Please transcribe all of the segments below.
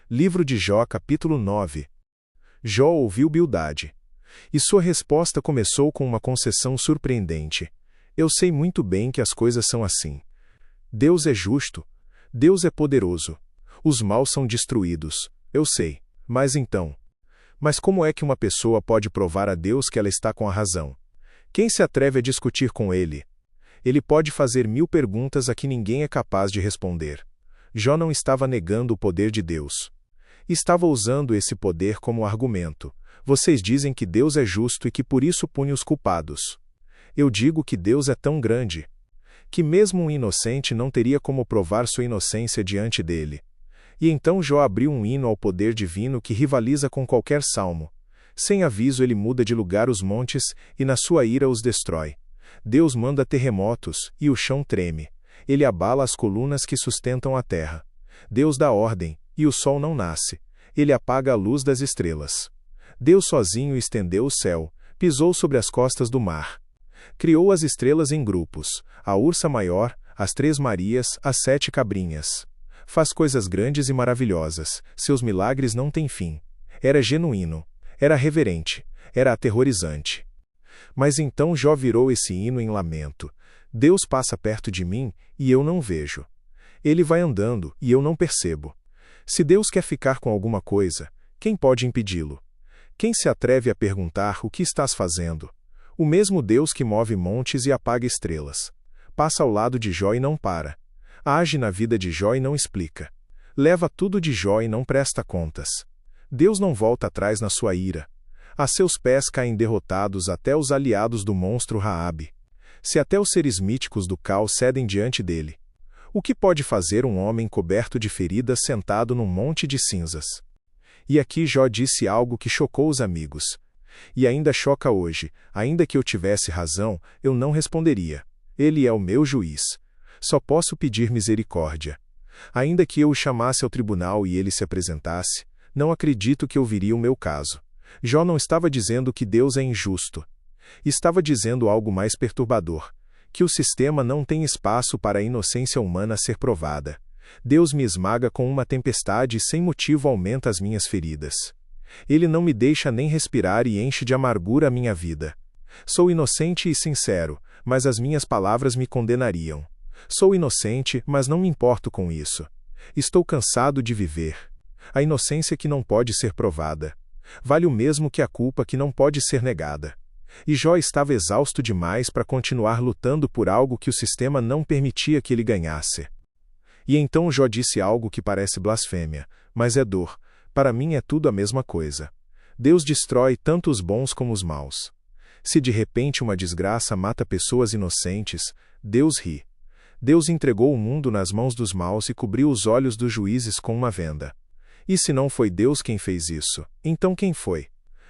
Livro de Jó, capítulo 9. Jó ouviu Bildade. E sua resposta começou com uma concessão surpreendente. Eu sei muito bem que as coisas são assim. Deus é justo. Deus é poderoso. Os maus são destruídos. Eu sei. Mas então? Mas como é que uma pessoa pode provar a Deus que ela está com a razão? Quem se atreve a discutir com ele? Ele pode fazer 1000 perguntas a que ninguém é capaz de responder. Jó não estava negando o poder de Deus. Estava usando esse poder como argumento. Vocês dizem que Deus é justo e que por isso pune os culpados. Eu digo que Deus é tão grande que mesmo um inocente não teria como provar sua inocência diante dele. E então Jó abriu um hino ao poder divino que rivaliza com qualquer salmo. Sem aviso ele muda de lugar os montes e na sua ira os destrói. Deus manda terremotos e o chão treme. Ele abala as colunas que sustentam a terra. Deus dá ordem e o sol não nasce. Ele apaga a luz das estrelas. Deus sozinho estendeu o céu, pisou sobre as costas do mar. Criou as estrelas em grupos, a ursa maior, as 3 Marias, as 7 cabrinhas. Faz coisas grandes e maravilhosas, seus milagres não têm fim. Era genuíno, era reverente, era aterrorizante. Mas então Jó virou esse hino em lamento. Deus passa perto de mim e eu não vejo. Ele vai andando e eu não percebo. Se Deus quer ficar com alguma coisa, quem pode impedi-lo? Quem se atreve a perguntar o que estás fazendo? O mesmo Deus que move montes e apaga estrelas. Passa ao lado de Jó e não para. Age na vida de Jó e não explica. Leva tudo de Jó e não presta contas. Deus não volta atrás na sua ira. A seus pés caem derrotados até os aliados do monstro Raabe. Se até os seres míticos do caos cedem diante dele. O que pode fazer um homem coberto de feridas sentado num monte de cinzas? E aqui Jó disse algo que chocou os amigos. E ainda choca hoje, ainda que eu tivesse razão, eu não responderia. Ele é o meu juiz. Só posso pedir misericórdia. Ainda que eu o chamasse ao tribunal e ele se apresentasse, não acredito que ouviria o meu caso. Jó não estava dizendo que Deus é injusto. Estava dizendo algo mais perturbador. Que o sistema não tem espaço para a inocência humana ser provada. Deus me esmaga com uma tempestade e sem motivo aumenta as minhas feridas. Ele não me deixa nem respirar e enche de amargura a minha vida. Sou inocente e sincero, mas as minhas palavras me condenariam. Sou inocente, mas não me importo com isso. Estou cansado de viver. A inocência que não pode ser provada. Vale o mesmo que a culpa que não pode ser negada. E Jó estava exausto demais para continuar lutando por algo que o sistema não permitia que ele ganhasse. E então Jó disse algo que parece blasfêmia, mas é dor. Para mim é tudo a mesma coisa. Deus destrói tanto os bons como os maus. Se de repente uma desgraça mata pessoas inocentes, Deus ri. Deus entregou o mundo nas mãos dos maus e cobriu os olhos dos juízes com uma venda. E se não foi Deus quem fez isso, então quem foi?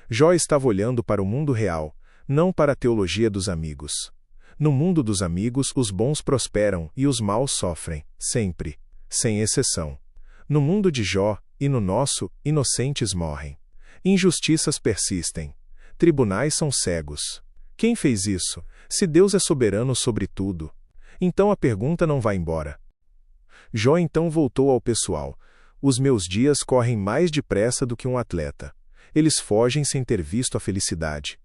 Jó estava olhando para o mundo real, não para a teologia dos amigos. No mundo dos amigos os bons prosperam e os maus sofrem, sempre, sem exceção. No mundo de Jó, e no nosso, inocentes morrem. Injustiças persistem. Tribunais são cegos. Quem fez isso? Se Deus é soberano sobre tudo. Então a pergunta não vai embora. Jó então voltou ao pessoal. Os meus dias correm mais depressa do que um atleta. Eles fogem sem ter visto a felicidade.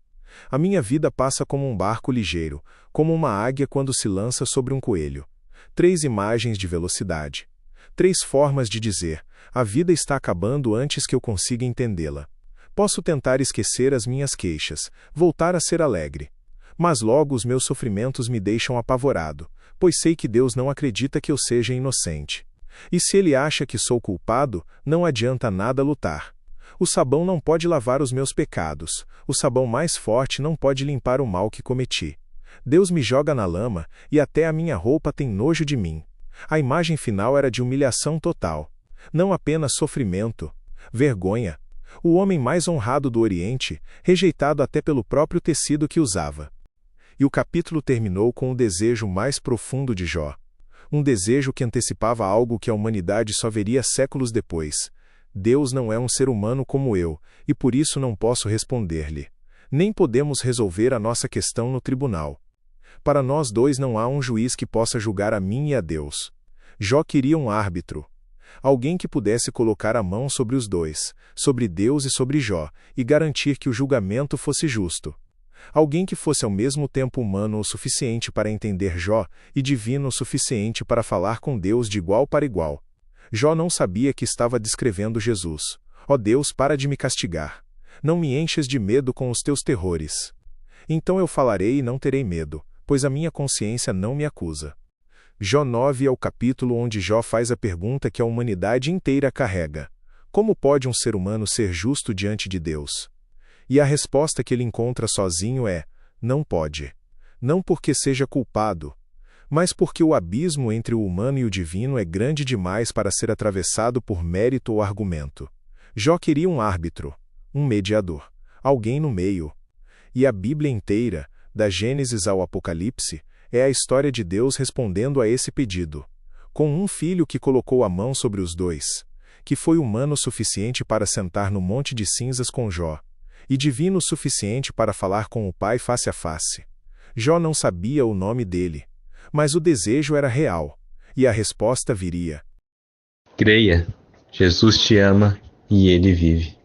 A minha vida passa como um barco ligeiro, como uma águia quando se lança sobre um coelho. 3 imagens de velocidade. 3 formas de dizer, a vida está acabando antes que eu consiga entendê-la. Posso tentar esquecer as minhas queixas, voltar a ser alegre. Mas logo os meus sofrimentos me deixam apavorado, pois sei que Deus não acredita que eu seja inocente. E se ele acha que sou culpado, não adianta nada lutar. O sabão não pode lavar os meus pecados, o sabão mais forte não pode limpar o mal que cometi. Deus me joga na lama, e até a minha roupa tem nojo de mim. A imagem final era de humilhação total. Não apenas sofrimento, vergonha. O homem mais honrado do Oriente, rejeitado até pelo próprio tecido que usava. E o capítulo terminou com o desejo mais profundo de Jó. Um desejo que antecipava algo que a humanidade só veria séculos depois. Deus não é um ser humano como eu, e por isso não posso responder-lhe. Nem podemos resolver a nossa questão no tribunal. Para nós dois não há um juiz que possa julgar a mim e a Deus. Jó queria um árbitro. Alguém que pudesse colocar a mão sobre os dois, sobre Deus e sobre Jó, e garantir que o julgamento fosse justo. Alguém que fosse ao mesmo tempo humano o suficiente para entender Jó e divino o suficiente para falar com Deus de igual para igual. Jó não sabia que estava descrevendo Jesus. Ó Deus, para de me castigar. Não me enches de medo com os teus terrores. Então eu falarei e não terei medo, pois a minha consciência não me acusa. Jó 9 é o capítulo onde Jó faz a pergunta que a humanidade inteira carrega: como pode um ser humano ser justo diante de Deus? E a resposta que ele encontra sozinho é: não pode. Não porque seja culpado, mas porque o abismo entre o humano e o divino é grande demais para ser atravessado por mérito ou argumento. Jó queria um árbitro, um mediador, alguém no meio. E a Bíblia inteira, da Gênesis ao Apocalipse, é a história de Deus respondendo a esse pedido, com um filho que colocou a mão sobre os dois, que foi humano o suficiente para sentar no monte de cinzas com Jó, e divino o suficiente para falar com o Pai face a face. Jó não sabia o nome dele, mas o desejo era real, e a resposta viria. Creia, Jesus te ama e ele vive.